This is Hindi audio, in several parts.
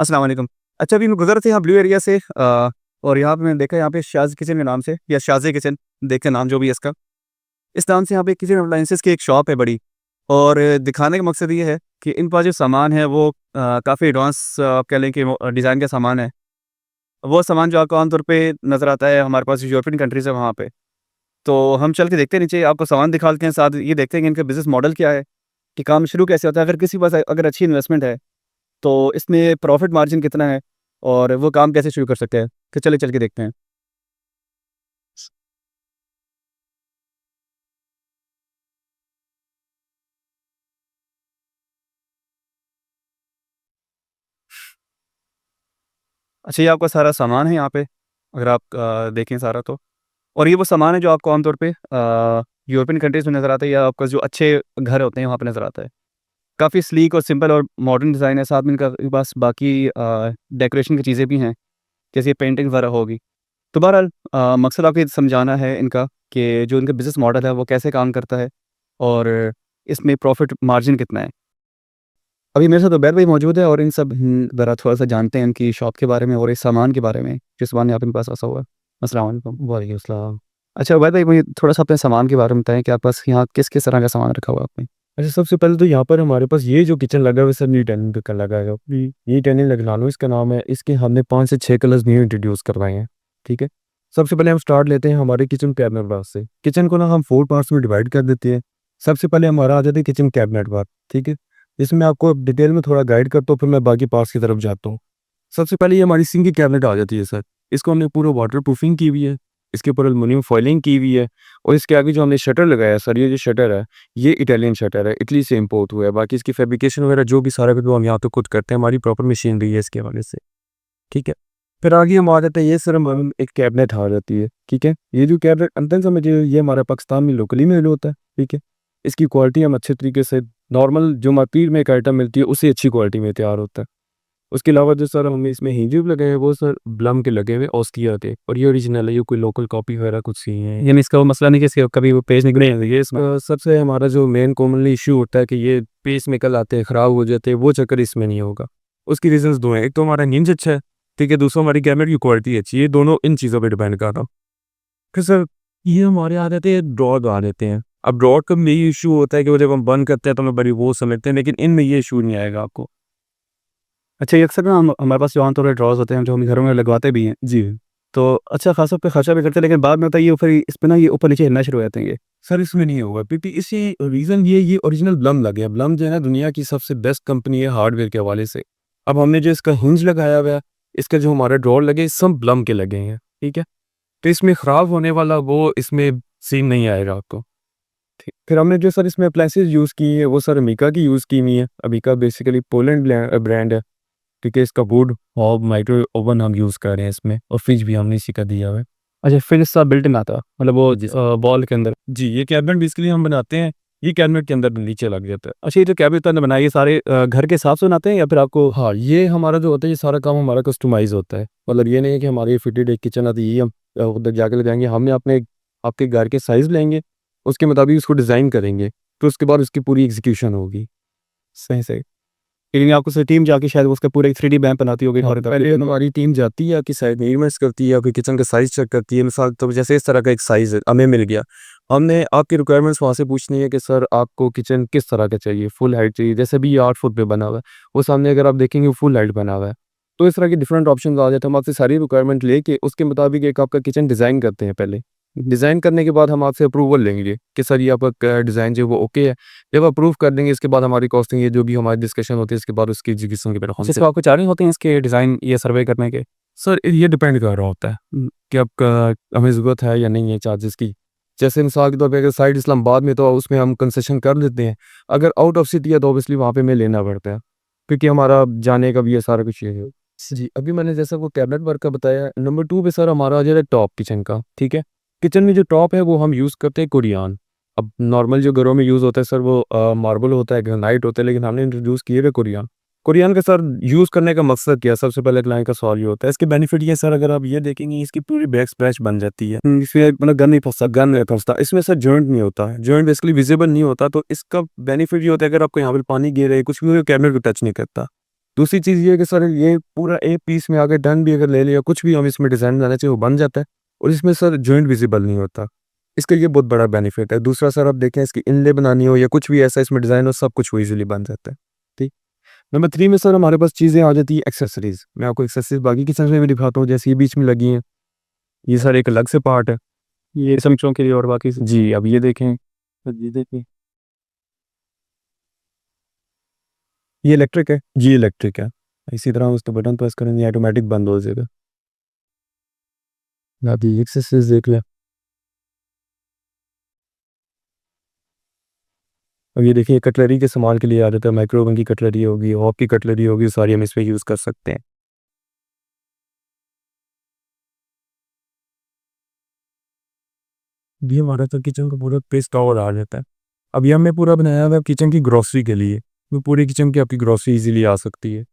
अस्सलाम वालेकुम। अच्छा, अभी मैं गुज़र रहा था यहाँ ब्लू एरिया से और यहाँ पे मैंने देखा, यहाँ पे शाज़ किचन के नाम से या शाज़े किचन, देखते नाम जो भी है इसका। इस नाम से यहाँ पे किचन अप्लायंसेस की एक शॉप है बड़ी, और दिखाने का मकसद ये है कि इन पास जो सामान है वो काफ़ी एडवांस आप कह लें कि वो डिज़ाइन का सामान है। वो सामान जो आपको आम तौर पे नज़र आता है हमारे पास यूरोपियन कंट्रीज़ है वहाँ पे। तो हम चल के देखते हैं नीचे, आपको सामान दिखाते हैं, साथ ये देखते हैं कि इनका बिज़नेस मॉडल क्या है, कि काम शुरू कैसे होता है। अगर किसी के पास अगर अच्छी इन्वेस्टमेंट है तो इसमें प्रॉफ़िट मार्जिन कितना है और वो काम कैसे शुरू कर सकते हैं? तो चलिए चल के देखते हैं। अच्छा, ये आपका सारा सामान है यहाँ पे, अगर आप देखें सारा तो। और ये वो सामान है जो आपको आम तौर पे यूरोपियन कंट्रीज़ में नज़र आता है, या आपका जो अच्छे घर होते हैं वहाँ पे नज़र आता है। काफ़ी स्लीक और सिंपल और मॉडर्न डिज़ाइन है, साथ में इनका इनके पास बाकी डेकोरेशन की चीज़ें भी हैं, जैसे पेंटिंग वगैरह होगी। तो बहरहाल मकसद आपको ये समझाना है इनका, कि जो इनका बिज़नेस मॉडल है वो कैसे काम करता है और इसमें प्रॉफ़िट मार्जिन कितना है। अभी मेरे साथ उबैर भाई मौजूद है और इन सब ज़रा थोड़ा-सा जानते हैं इनकी शॉप के बारे में और इस सामान के बारे में, जो सामान यहाँ पे इनके पास रखा हुआ है। अस्सलाम वालेकुम। वालेकुम अस्सलाम। अच्छा उबैर भाई, मुझे थोड़ा-सा अपने सामान के बारे में बताएँ कि आपके पास यहाँ किस-किस तरह का सामान रखा हुआ है आपने? अच्छा, सबसे पहले तो यहाँ पर हमारे पास ये जो किचन लगा हुआ है सर, न्यू इटालियन का लगा है। ये इटालियन लग्नानो इसका नाम है। इसके हमने 5 से 6 कलर्स न्यू इंट्रोड्यूस करवाए हैं, ठीक है। सबसे पहले हम स्टार्ट लेते हैं हमारे किचन कैबिनेट पार्ट से। किचन को ना हम 4 पार्ट्स में डिवाइड कर देते हैं। सबसे पहले हमारा आ जाता है किचन कैबिनेट पार्ट, ठीक है। इसमें आपको डिटेल में थोड़ा गाइड करता हूँ, फिर मैं बाकी पार्ट्स की तरफ जाता हूँ। सबसे पहले ये हमारी सिंक की कैबिनेट आ जाती है सर। इसको हमने पूरा वाटर प्रूफिंग की हुई है। इसके ऊपर एल्युमिनियम फॉइलिंग की हुई है और इसके आगे जो हमने शटर लगाया है सर, ये जो शटर है, ये इटालियन शटर है, इटली से इंपोर्ट हुआ है। बाकी इसकी फैब्रिकेशन वगैरह जो भी सारा कुछ वो हम यहाँ पे खुद करते हैं, हमारी प्रॉपर मशीनरी है इसके हवाले से, ठीक है। फिर आगे हम आ जाते हैं, ये सर हम एक कैबिनेट आ जाती है, ठीक है। ये जो कैबिनेट अंदर से मुझे ये हमारा पाकिस्तान में लोकली में होता है, ठीक है। इसकी क्वालिटी हम अच्छे तरीके से नॉर्मल जो मार्केट में एक आइटम मिलती है उससे अच्छी क्वालिटी में तैयार होता है। उसके अलावा जो सर हमने इसमें हिंजे भी लगाए हैं वो सर ब्लम के लगे हुए ऑस्किया के, और ये ओरिजिनल है, ये कोई लोकल कॉपी वगैरह कुछ नहीं है। यानी इसका वो मसला नहीं कि इसके कभी वो पेज निकले हैं ये इसमें? सबसे हमारा जो मेन कॉमनली इशू होता है कि ये पेस निकल आते हैं, ख़राब हो जाते हैं, वो चक्कर इसमें नहीं होगा। उसकी रीज़न्स 2 हैं, एक तो हमारा हिंज अच्छा है, ठीक है, दूसरा हमारी कैबिनेट की क्वालिटी अच्छी है, ये दोनों इन चीज़ों पे डिपेंड करता है। फिर सर ये हमारे आ जाते हैं ड्रॉर आ जाते हैं। अब ड्रॉर का यही इशू होता है कि वो जब हम बंद करते हैं तो हमें बड़ी वो समझते हैं, लेकिन इनमें ये इशू नहीं आएगा आपको। अच्छा, ये अक्सर ना हम हमारे पास जो आम तौर पे ड्रॉज़ होते हैं जो हम घरों में लगवाते भी हैं, जी। तो अच्छा खासा पे खर्चा भी करते हैं, लेकिन बाद में होता है ये फिर इस पे ना ये ऊपर-नीचे हिलना शुरू हो जाते हैं ये। सर इसमें नहीं होगा क्योंकि इसी रीज़न ये ओरिजिनल ब्लम लगे हैं। ब्लम जो है ना दुनिया की सबसे बेस्ट कंपनी है हार्डवेयर के हवाले से। अब हमने जो इसका हिंज लगाया हुआ है, इसका जो हमारा ड्रॉर लगे सब ब्लम के लगे हैं, ठीक है? तो इसमें ख़राब होने वाला वो इसमें सीन नहीं आएगा आपको। ठीक। फिर हमने जो सर इसमें अप्लायंसेस यूज़ की है वो सर अमीका की यूज़ की हुई है। अमीका बेसिकली पोलैंड ब्रांड है, ठीक है? इसका वुड और माइक्रो ओवन हम यूज़ कर रहे हैं इसमें, और फ्रिज भी हमने इसी का दिया हुआ है। अच्छा, फिर इसका बिल्ट इन आता है, मतलब वो जी। बॉल के अंदर। जी, ये कैबिनेट बेसिकली हम बनाते हैं, ये कैबिनेट के अंदर नीचे लग जाता है। अच्छा, ये जो कैबिनेट आपने बनाई है सारे घर के हिसाब से बनाते हैं या फिर आपको? हाँ, ये हमारा जो होता है ये सारा काम हमारा कस्टमाइज़ होता है। मतलब ये नहीं है कि हमारी फिटेड एक किचन आती है, ये हम उधर जाके ले जाएँगे। हमने अपने आपके घर के साइज़ लेंगे, उसके मुताबिक उसको डिज़ाइन करेंगे, तो उसके बाद उसकी पूरी एग्ज़ीक्यूशन होगी। सही, सही। लेकिन आपको से टीम जाके शायद उसका पूरा एक 3D मैप बनाती होगी हाँ, हर तरफ। पहले हमारी टीम जाती है, आपकी साइज़ मेज़रमेंट्स करती है, आपकी किचन का साइज़ चेक करती है। मिसाल तो जैसे इस तरह का एक साइज़ है, हमें मिल गया। हमने आपकी रिक्वायरमेंट्स वहाँ से पूछनी है कि सर आपको किचन किस तरह का चाहिए? फुल हाइट चाहिए, जैसे अभी ये 8 फुट पे बना हुआ है, वो सामने अगर आप देखेंगे वो फुल हाइट बना हुआ है। तो इस तरह के डिफरेंट ऑप्शंस आ जाते हैं। हम आपसे सारी रिक्वायरमेंट लेके उसके मुताबिक एक आपका किचन डिज़ाइन करते हैं पहले। डिज़ाइन करने के बाद हम आपसे अप्रूवल लेंगे कि सर ये आपका डिज़ाइन जो है वो ओके है। जब अप्रूव कर देंगे इसके बाद हमारी कॉस्टिंग ये जो भी हमारी डिस्कशन होती है इसके बाद उसकी एग्जीक्यूशन की तरफ अच्छा, हमसे। तो आपको चार्जेस होते हैं इसके डिज़ाइन ये सर्वे करने के? सर ये डिपेंड कर रहा होता है कि आपका हमें ज़रूरत है या नहीं है चार्जेस की। जैसे मिसाल के तौर पे अगर साइड इस्लामाबाद में तो उसमें हम कंसेशन कर देते हैं। अगर आउट ऑफ सिटी है तो ऑब्वियसली वहाँ पे हमें लेना पड़ता है, क्योंकि हमारा जाने का भी ये सारा कुछ ये है। जी, अभी मैंने जैसा वो कैबिनेट वर्क का बताया, नंबर 2 पे सर हमारा आ जाता है टॉप किचन का, ठीक है? किचन में जो टॉप है वो हम यूज़ करते हैं कोरियान। अब नॉर्मल जो घरों में यूज़ होता है सर वो मार्बल होता है, ग्रेनाइट होता है, लेकिन हमने इंट्रोड्यूस किए हुए कोरियान। कोरियन का सर यूज़ करने का मकसद क्या है? सबसे पहले क्लाइंट का सवाल ये होता है। इसके बेनिफिट ये है सर, अगर आप ये देखेंगे इसकी पूरी बैक स्क्रैच बन जाती है। इसमें मतलब गन नहीं फँसता। इसमें सर जॉइंट नहीं होता है। जॉइंट बेसिकली विज़िबल नहीं होता, तो इसका बेनिफिट ये होता है अगर आपको यहाँ पे पानी गिर रहा है, कुछ भी हो कैबिनेट को टच नहीं करता। दूसरी चीज़ ये है कि सर ये पूरा एक पीस में आगे डन भी अगर ले लिया, कुछ भी हम इसमें डिज़ाइन बनाना चाहिए वो बन जाता है और इसमें सर जॉइंट विजिबल नहीं होता। इसका ये बहुत बड़ा बेनिफिट है। दूसरा सर आप देखें इसकी इनले बनानी हो या कुछ भी ऐसा इसमें डिज़ाइन हो, सब कुछ वो ईज़िली बन जाता है। ठीक। नंबर 3 में सर हमारे पास चीज़ें आ जाती है एक्सेसरीज़। मैं आपको एक्सेसरीज़ बाकी की चीज़ें भी दिखाता हूँ, जैसे ये बीच में लगी हैं। ये सर एक अलग से पार्ट है। ये समझों के लिए और बाकी जी, अब ये देखें, ये देखिए, ये इलेक्ट्रिक है, ये इलेक्ट्रिक है। इसी तरह हम उसके बटन प्रेस करेंगे ऑटोमेटिक बंद हो जाएगा। आप ये एक्सेसरीज़ देख लें। अब ये देखिए कटलरी के सामान के लिए आ जाता है, माइक्रो ओवन की कटलरी होगी, हॉप की कटलरी होगी, सारी हम इसमें यूज़ कर सकते हैं। ये हमारा तो किचन का पूरा पेस कवर आ जाता है। अब ये हमने पूरा बनाया हुआ है किचन की ग्रोसरी के लिए, वो पूरी किचन की आपकी ग्रोसरी इजीली आ सकती है।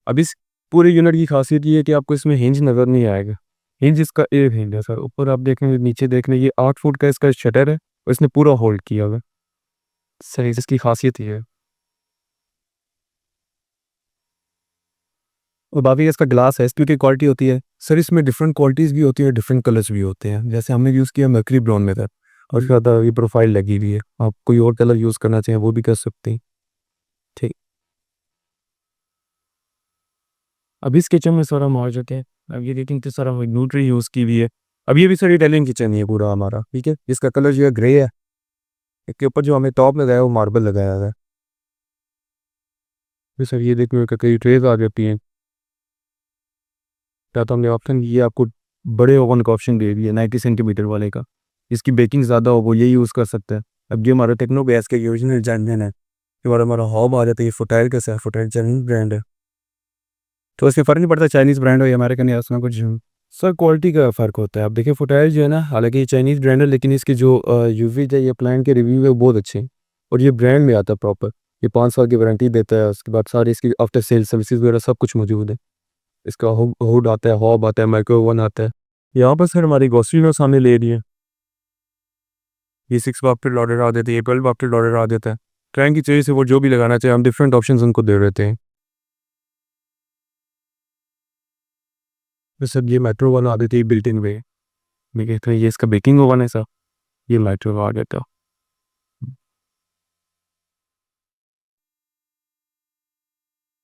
अब इस पूरे यूनिट की खासियत ये है कि आपको इसमें हिंज नज़र नहीं आएगा। हिंज इसका एक हिंज है सर, ऊपर आप देखेंगे, नीचे देख लें, ये 8 फुट का इसका शटर है और इसने पूरा होल्ड किया हुआ है। सही, इसकी खासियत ये है। और बाकी इसका ग्लास है, इसकी क्या क्वालिटी होती है? सर इसमें डिफरेंट क्वालिटीज़ भी होती हैं, डिफरेंट कलर्स भी होते हैं। जैसे हमने यूज़ किया मर्करी ब्राउन में था और उसके बाद ये प्रोफाइल लगी हुई है। आप कोई और कलर यूज़ करना चाहें वो भी कर सकते हैं। ठीक। अब इस किचन में सर हम आ जाते हैं। अब ये देखें कि सर हम न्यूट्री यूज़ की हुई है। अब ये भी सर इटालियन किचन ही है पूरा हमारा, ठीक है। इसका कलर जो है ग्रे है। इसके ऊपर जो हमें टॉप लगाया है वो मार्बल लगाया हुआ है। फिर सर ये देखिए कई ट्रेज आ जाती हैं। या तो हमने ऑप्शन ये आपको बड़े ओवन का ऑप्शन दे दिया 90 सेंटीमीटर वाले का, इसकी बेकिंग ज़्यादा हो वो ये यूज़ कर सकते हैं। अब ये हमारा टेक्नो गैस का ओरिजिनल जर्नल है। ये हमारा हॉब आ जाता है, ये फुटाइल का है, फुटाइल जर्नल ब्रांड है। तो इसमें फ़र्क नहीं पड़ता चाइनीज़ ब्रांड हो या अमेरिकन या उसमें कुछ? सर क्वालिटी का फ़र्क होता है। अब देखिए फुटाइल जो है ना, हालांकि ये चाइनीज़ ब्रांड है लेकिन इसकी जो यूवीज है, ये प्लान के रिव्यू है वो बहुत अच्छे हैं और ये ब्रांड में आता है प्रॉपर। ये 5 साल की वारंटी देता है, उसके बाद सारी इसकी आफ्टर सेल सर्विसेज वगैरह सब कुछ मौजूद है। इसका हुड आता है, हॉब आता है, माइक्रो ओवन आता है। यहाँ पर सर हमारी ग्रोसरी में सामने ले रही है। ये 6 बाफ्टेड ऑर्डर आ देते हैं, ये 12 बाफ्टेड ऑर्डर आ देता है। क्लाइंट की चॉइस से वो जो भी लगाना चाहे हम डिफरेंट ऑप्शंस उनको दे देते हैं। तो सर ये मेट्रो ओवन आ देती है बिल्ट इन वे। मैं कहता हूँ ये इसका बेकिंग ओवन है सर, ये मेट्रो आ देता है।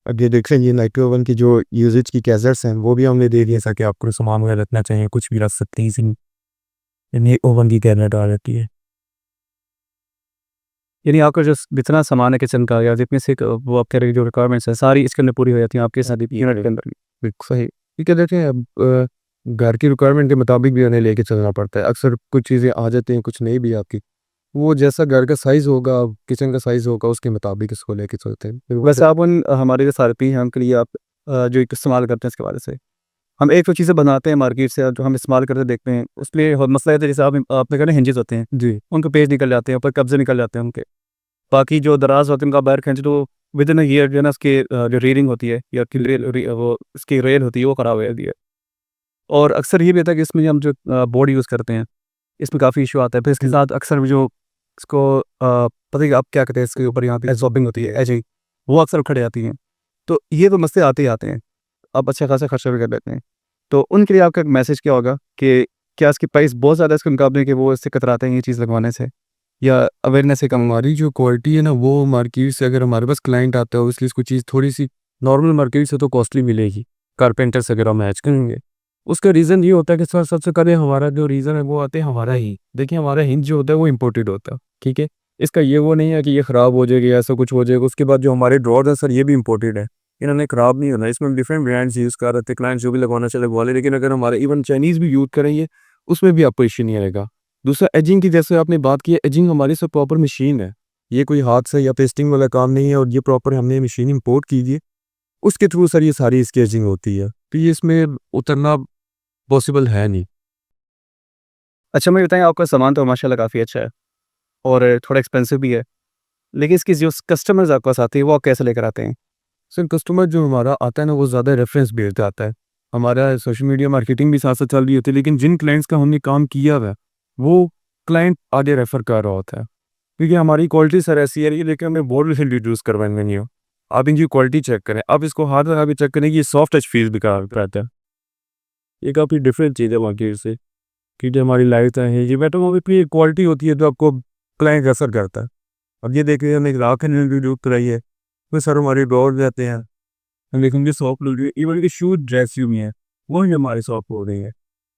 अब ये देख रहे हैं ये माइक्रो ओवन की जो यूजेज की कैजेट्स हैं वो भी हमने दे दिए ताकि आपको सामान वगैरह रखना चाहिए कुछ भी रख सकते हैं इसी यानी ओवन की कैबिनेट आ जाती है। यानी आपका जो जितना सामान है किचन का या जितने से वो आपके जो रिक्वायरमेंट्स है सारी इसके अंदर पूरी हो जाती हैं आपके साथ यूनिट के अंदर। बिल्कुल सही। ठीक है, देखें अब घर की रिक्वायरमेंट के मुताबिक भी हमें लेके चलना पड़ता है। अक्सर कुछ चीज़ें आ जाती हैं, कुछ नहीं भी आपकी, वो जैसा घर का साइज़ होगा, किचन का साइज़ होगा, उसके मुताबिक इसको लेके चलते हैं। फिर वैसे आप उन हमारे जो थेरेपी हैं उनके लिए आप जो इस्तेमाल करते हैं इसके बारे से हम एक तो चीज़ें बनाते हैं मार्केट से और जो हम इस्तेमाल करते देखते हैं उसमें मसला है जैसे आपने कहा ना हिंजेस होते हैं जी उनके पेज निकल जाते हैं ऊपर कब्जे निकल जाते हैं उनके। बाकी जो दराज होते हैं उनका बाहर खींच तो विद इन ईयर जो है ना उसके जो रीडिंग होती है या कि वो उसकी रेल होती है वो ख़राब हो जाती है। और अक्सर ये भी होता है कि इसमें हम जो बोर्ड यूज़ करते हैं इसमें काफ़ी इशू आता है। फिर इसके साथ अक्सर जो इसको पता ही आप क्या कहते हैं इसके ऊपर यहाँ पे एब्जॉर्बिंग होती है एजिंग वो अक्सर उखड़ जाती हैं। तो ये तो मसले आते ही आते हैं, आप अच्छा खासा खर्चा भी कर लेते हैं। तो उनके लिए आपका मैसेज क्या होगा कि क्या इसकी प्राइस बहुत ज़्यादा है इसके मुकाबले कि वो इससे कतराते हैं ये चीज़ लगवाने से या अवेयरनेस है कम? हमारी जो क्वालिटी है ना वो मार्केट से, अगर हमारे पास क्लाइंट आता है इसलिए इसको चीज़ थोड़ी सी नॉर्मल मार्केट से तो कॉस्टली मिलेगी कारपेंटर से अगर हम मैच करेंगे। उसका रीज़न ये होता है कि सर सबसे पहले हमारा जो रीज़न है वो आते हैं हमारा ही। देखिए हमारा हिंज जो होता है वो इम्पोर्टेड होता है, ठीक है। इसका ये वो नहीं है कि ये ख़राब हो जाएगी ऐसा कुछ हो जाएगा। उसके बाद जो हमारे ड्रॉर है सर ये भी इम्पोर्टेड है, इन्होंने ख़राब नहीं होना। इसमें डिफरेंट ब्रांड्स यूज़ कर रहे थे, क्लाइंट जो भी लगवाना चले लगवा ले, लेकिन अगर हमारे इवन चाइनीज़ भी यूज़ करेंगे उसमें भी आपको इश्यू नहीं आएगा। दूसरा एजिंग की, जैसे आपने बात की है, एजिंग हमारी सब प्रॉपर मशीन है, ये कोई हाथ से या पेस्टिंग वाला काम नहीं है और ये प्रॉपर हमने मशीन इंपोर्ट कीजिए उसके थ्रू सर ये सारी इसकी एजिंग होती है, तो ये इसमें उतरना पॉसिबल है नहीं। अच्छा मुझे बताएं आपका सामान तो माशाल्लाह काफ़ी अच्छा है और थोड़ा एक्सपेंसिव भी है, लेकिन इसकी जो कस्टमर्स आपके पास आते हैं वो आप कैसे लेकर आते हैं? सर कस्टमर जो हमारा आता है ना वो ज़्यादा रेफरेंस बेस्ड आता है। हमारा सोशल मीडिया मार्केटिंग भी साथ साथ चल रही होती है, लेकिन जिन क्लाइंट्स का हमने काम किया हुआ है वो क्लाइंट आगे रेफ़र कर रहा होता है, क्योंकि हमारी क्वालिटी सर ऐसी है, लेकिन हमें बोर्ड से रिड्यूस करवाएंगे नहीं हो। आप इनकी क्वालिटी चेक करें, आप इसको हाथ लगा के चेक करें कि ये सॉफ्ट टच फील भी कराता है। ये काफ़ी डिफरेंट चीज़ है मार्केट से, कि जो हमारी लाइट है ये मेटल की क्वालिटी होती है तो आपको क्लाइंट असर करता है। अब ये देखिए हमने ग्राहक ने रिव्यू कराई है, तो सर हमारे डोर जाते हैं, हम देखेंगे सॉफ्ट लग रही है, इवन कि शूज ड्रेस भी है वो ही हमारे सॉफ्ट हो रही है।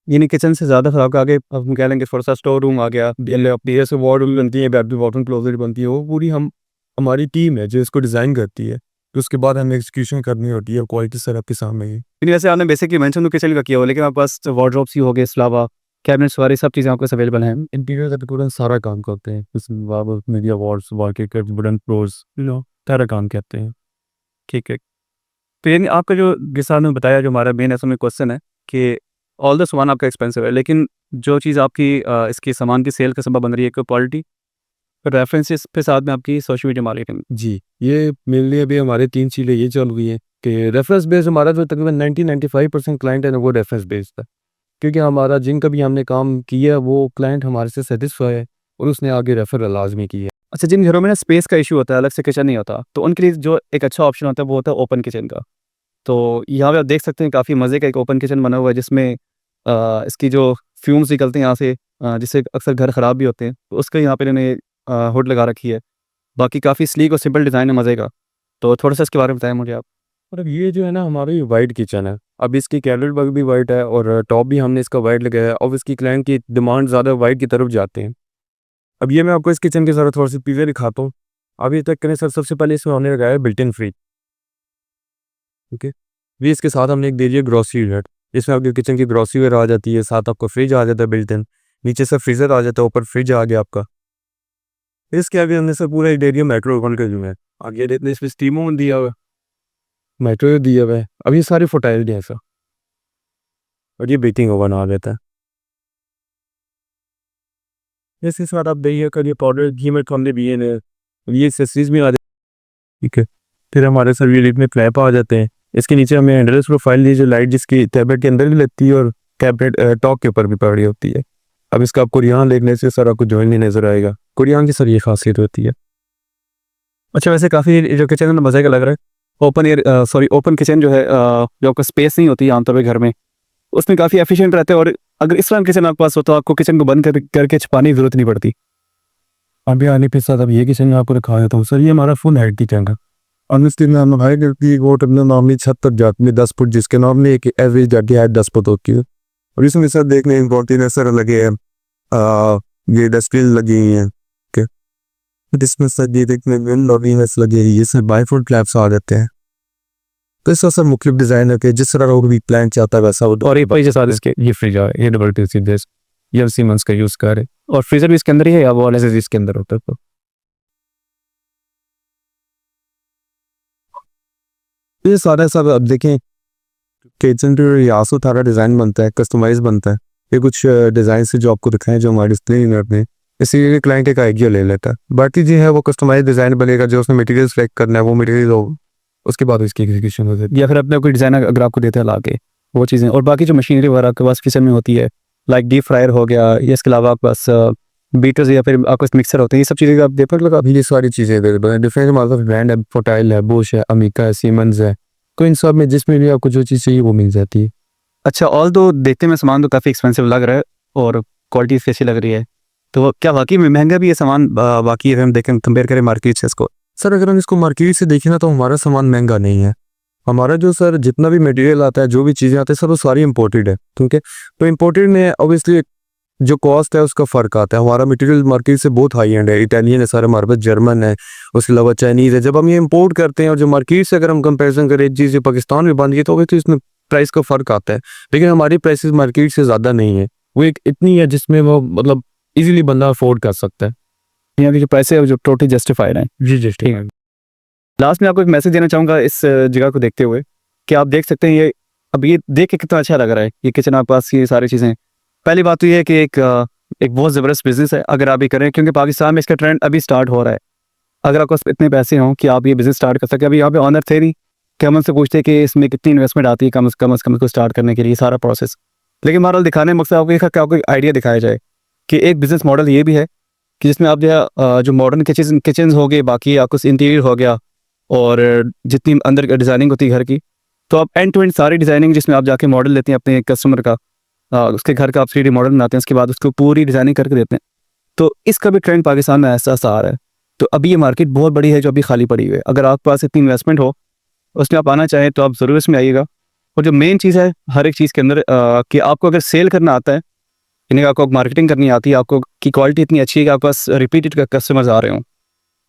यानी किचन से ज़्यादा फ़र्क आगे हम कह लेंगे थोड़ा सा स्टोर रूम आ गया, ये से वार्डरोब बनती है, बेड वॉटर क्लोजेट बनती है, वो पूरी हमारी टीम है जो इसको डिज़ाइन करती है, तो उसके बाद हमें एग्जीक्यूशन करनी होती है क्वालिटी सर आपके सामने ही। यानी वैसे आपने बेसिकली मेंशन तो किचन का किया हुआ, लेकिन आपके पास वार्डरोब्स ही हो गए, इसके अलावा कैबिनेट्स वगैरह सब चीज़ें आपके अवेलेबल हैं। इंटीरियर का तकरीबन सारा काम करते हैं, इसमें वाल मीडिया वॉल्स वॉल के वुडन फ्लोर्स सारा काम करते हैं। ठीक है। तो यानी आपका जो जिस आपने बताया, जो हमारा मेन असल में क्वेश्चन है कि ऑल द सामान आपका एक्सपेंसिव है, लेकिन जो चीज़ आपकी इसकी सामान की सेल का सबब बन रही है कि क्वालिटी, रेफरेंसेस के साथ में आपकी सोशल मीडिया मार्केटिंग। जी, ये मेनली अभी हमारे 3 चीज़ें ये चल रही हैं कि रेफरेंस बेस्ड हमारा जो तकरीबन 90-95% क्लाइंट है ना वो रेफरेंस बेस्ड है, क्योंकि हमारा जिनका भी हमने काम किया वो क्लाइंट हमारे से सेटिस्फाई है और उसने आगे रेफर लाजमी किया है। अच्छा, जिन घरों में ना स्पेस का इशू होता है, अलग से किचन नहीं होता, तो उनके लिए जो एक अच्छा ऑप्शन होता है वो होता है ओपन किचन का। तो यहाँ पे आप देख सकते हैं काफ़ी मज़े का एक ओपन किचन बना हुआ है, जिसमें इसकी जो फ्यूम्स निकलते हैं यहाँ से, जिससे अक्सर घर ख़राब भी होते हैं, तो उसका यहाँ पे इन्होंने हुड लगा रखी है। बाकी काफ़ी स्लीक और सिंपल डिज़ाइन है, मज़े का। तो थोड़ा सा इसके बारे में बताएं मुझे आप। और अब ये जो है ना हमारी वाइट किचन है, अब इसकी कैबिनेट वर्क भी वाइट है और टॉप भी हमने इसका वाइट लगाया है, और इसकी क्लाइंट की डिमांड ज़्यादा वाइट की तरफ जाते हैं। अब ये मैं आपको इस किचन के साथ थोड़ा सी चीज़ें दिखाता हूँ। अभी तक करें सर, सबसे पहले इसमें हमने लगाया है बिल्ट इन फ्रिज। ओके, भी इसके साथ हमने एक दे दिया ग्रॉसरी यूनिट, इसमें आपकी किचन की ग्रॉसरी वगैरह आ जाती है, साथ आपका फ्रिज आ जाता है बिल्ट इन, नीचे से फ्रीजर आ जाता है, ऊपर फ्रिज आ गया आपका। इसके आगे हमने सर पूरा एरिया माइक्रोवेव का जो है, आगे देखते इसमें स्टीम ओवन दिया हुआ है, माइक्रोवेव दिया हुआ है। अब ये सारे फर्टाइल हैं सर, और ये बेकिंग ओवन आ जाता है। इसके साथ आप दही कर ये पाउडर घी में हमने भी ये एक्सेसरीज भी आ जाती है। ठीक है, फिर हमारे सर ये में क्लैप आ जाते हैं। इसके नीचे हमें एंड्रेस प्रोफाइल दी जो लाइट जिसकी टैबलेट के अंदर भी लगती है और कैबिनेट टॉप के ऊपर भी पड़ी होती है। अब इसका आप कुरियान देखने से सर आपको जॉइन नहीं नजर आएगा, कुरियान की सर ये खासियत होती है। अच्छा, वैसे काफ़ी जो किचन है ना मज़े का लग रहा है। ओपन किचन जो है, जो आपका स्पेस नहीं होती आमतौर पर घर में, उसमें काफ़ी एफिशिएंट रहते हैं। और अगर इस तरह किचन आपके पास हो तो आपको किचन को बंद करके छुपाने की ज़रूरत नहीं पड़ती। अभी आने के साथ अब ये किचन में आपको दिखाया था सर, ये हमारा फुल हाइट किचन है। ऑनेस्टली मैं हाइट की वो नॉर्मली छत तक जाती है 10 फुट, जिसके नॉर्मली एक एवरेज जाती है 10 फुट होती है। और इसमें सर देखने इम्पोर्टेंट सर लगे हैं, ये डस्टबिन लगी हुई हैं। इसमें सर ये देखने लगे, ये सर बाईफोल्ड क्लैप्स आ जाते हैं। तो इसका सर मुख्तलिफ डिज़ाइन है कि जिस तरह वो भी प्लान चाहता है वैसा वो। और ये के साथ इसके ये फ्रिज है, ये डबल टी सीरीज, ये सीमेंस का यूज़ कर रहे, और फ्रीजर भी इसके अंदर ही है या वो वाले से इसके अंदर होता है। तो ये सारा सब अब देखें किचन पे आंसू थारा डिज़ाइन बनता है, कस्टमाइज बनता है। ये कुछ डिज़ाइन से जो आपको दिखाएं जो हमारे डिस्प्ले यूनिट में, इसीलिए क्लाइंट एक आइडिया ले लेता है। बाकी जो है वो कस्टमाइज डिज़ाइन बनेगा, जो उसने मटेरियल सेलेक्ट करना है वो मटेरियल हो, उसके बाद उसकी एग्जीक्यूशन हो जाती है। या फिर अपने कोई डिज़ाइन अगर आपको देते हैं ला के वो चीज़ें, और बाकी जो मशीनरी वगैरह आपके पास किचन में होती है, लाइक डीप फ्रायर हो गया, या इसके अलावा आपके पास बीटर्स या फिर आपके पास मिक्सर होते हैं, ये सब चीज़ें आप देपर लगा। अभी ये सारी चीज़ें अवेलेबल हैं, डिफरेंट हमारे पास ब्रांड है, फोटाइल है, बोश है, अमिका है, सीमेंस है, तो इन सब में जिसमें भी आपको जो चीज़ चाहिए वो मिल जाती है। अच्छा, ऑल तो देखते में सामान तो काफ़ी एक्सपेंसिव लग रहा है और क्वालिटी इसकी अच्छी लग रही है, तो क्या वाकई में महंगा भी है सामान? बाकी अगर हम देखें कंपेयर करें मार्केट से इसको। सर अगर हम इसको मार्केट से देखें ना तो हमारा सामान महंगा नहीं है। हमारा जो सर जितना भी मटेरियल आता है, जो भी चीज़ें आती है सर वो सारी इंपोर्टेड है। ठीक है, तो इंपोर्टेड में ऑब्वियसली जो कॉस्ट है उसका फ़र्क आता है। हमारा मटेरियल मार्केट से बहुत हाई एंड है, इटालियन है सर, हमारे पास जर्मन है, उसके अलावा चाइनीज़ है। जब हम ये इंपोर्ट करते हैं और जो मार्केट से अगर हम कंपेरिजन करें चीज़ें पाकिस्तान में बनती है तो तो इसमें प्राइस का फ़र्क आता है, लेकिन हमारी प्राइसेस मार्केट से ज़्यादा नहीं है। वो एक इतनी है जिसमें वो मतलब ईजिली बंदा अफोर्ड कर सकता है। यहाँ की जो पैसे है जो टोटली जस्टिफाइड हैं। जी ठीक है। लास्ट में आपको एक मैसेज देना चाहूँगा इस जगह को देखते हुए, कि आप देख सकते हैं ये अब ये देख के कितना अच्छा लग रहा है ये किचन आपके पास, ये सारी चीज़ें। पहली बात तो ये है कि एक बहुत ज़बरदस्त बिज़नेस है अगर आप ये करें, क्योंकि पाकिस्तान में इसका ट्रेंड अभी स्टार्ट हो रहा है। अगर आपके पास इतने पैसे हों कि आप ये बिज़नेस स्टार्ट कर सकें। अभी यहाँ पे ऑनर थे नहीं कि हम उनसे पूछते कि इसमें कितनी इन्वेस्टमेंट आती है कम से कम इसको स्टार्ट करने के लिए सारा प्रोसेस। लेकिन बहरहाल दिखाने में मकसद आपको क्या कोई आइडिया दिखाया जाए कि एक बिज़नेस मॉडल ये भी है कि जिसमें आप जो मॉडर्न किचन हो गए, बाकी आपको इंटीरियर हो गया, और जितनी अंदर डिज़ाइनिंग होती है घर की, तो आप एंड टू एंड सारी डिज़ाइनिंग जिसमें आप जाके मॉडल लेते हैं अपने कस्टमर का, उसके घर का आप 3D मॉडल बनाते हैं, उसके बाद उसको पूरी डिज़ाइनिंग करके देते हैं। तो इसका भी ट्रेंड पाकिस्तान में ऐसा आ रहा है। तो अभी ये मार्केट बहुत बड़ी है जो अभी खाली पड़ी हुई है। अगर आपके पास इतनी इन्वेस्टमेंट हो, उसमें आप आना चाहें तो आप ज़रूर इसमें आइएगा। और जो मेन चीज़ है हर एक चीज़ के अंदर कि आपको अगर सेल करना आता है, यानी कि आपको मार्केटिंग करनी आती है, आपको की क्वालिटी इतनी अच्छी है कि आपके पास रिपीटेड कस्टमर्स आ रहे हों।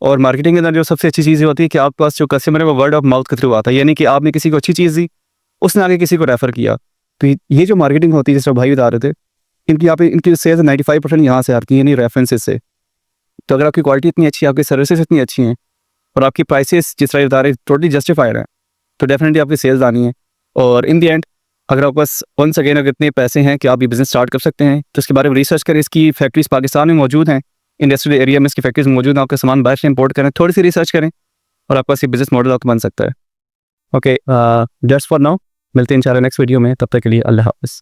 और मार्केटिंग के अंदर जो सबसे अच्छी चीज़ ये होती है कि आपके पास जो कस्टमर है वो वर्ड ऑफ माउथ के थ्रू आता है, यानी कि आपने किसी को अच्छी चीज़ दी, उसने आगे किसी को रेफ़र किया। तो ये जो मार्केटिंग होती है, जिस तरह भाई बता रहे थे, इनकी यहाँ पे इनकी सेल्स 95% यहाँ से आती है, यानी रेफरेंसेस से। तो अगर आपकी क्वालिटी इतनी अच्छी है, आपकी सर्विसेज इतनी अच्छी हैं और आपकी प्राइसेस जिस तरह बता रहे टोटली जस्टिफाइड हैं, तो डेफिनेटली आपकी सेल्स आनी है। और इन द एंड अगर आपके पास वंस अगेन अगर इतने पैसे हैं कि आप ये बिज़नेस स्टार्ट कर सकते हैं, तो इसके बारे में रिसर्च करें। इसकी फैक्ट्रीज पाकिस्तान में मौजूद हैं, इंडस्ट्रियल एरिया में इसकी फैक्ट्रीज मौजूद हैं। आपका सामान बाहर से इंपोर्ट करें, थोड़ी सी रिसर्च करें और आपका ये बिज़नेस मॉडल आपका बन सकता है। Okay, that's for now. मिलते हैं इंशाल्लाह नेक्स्ट वीडियो में, तब तक के लिए अल्लाह हाफ़िज़।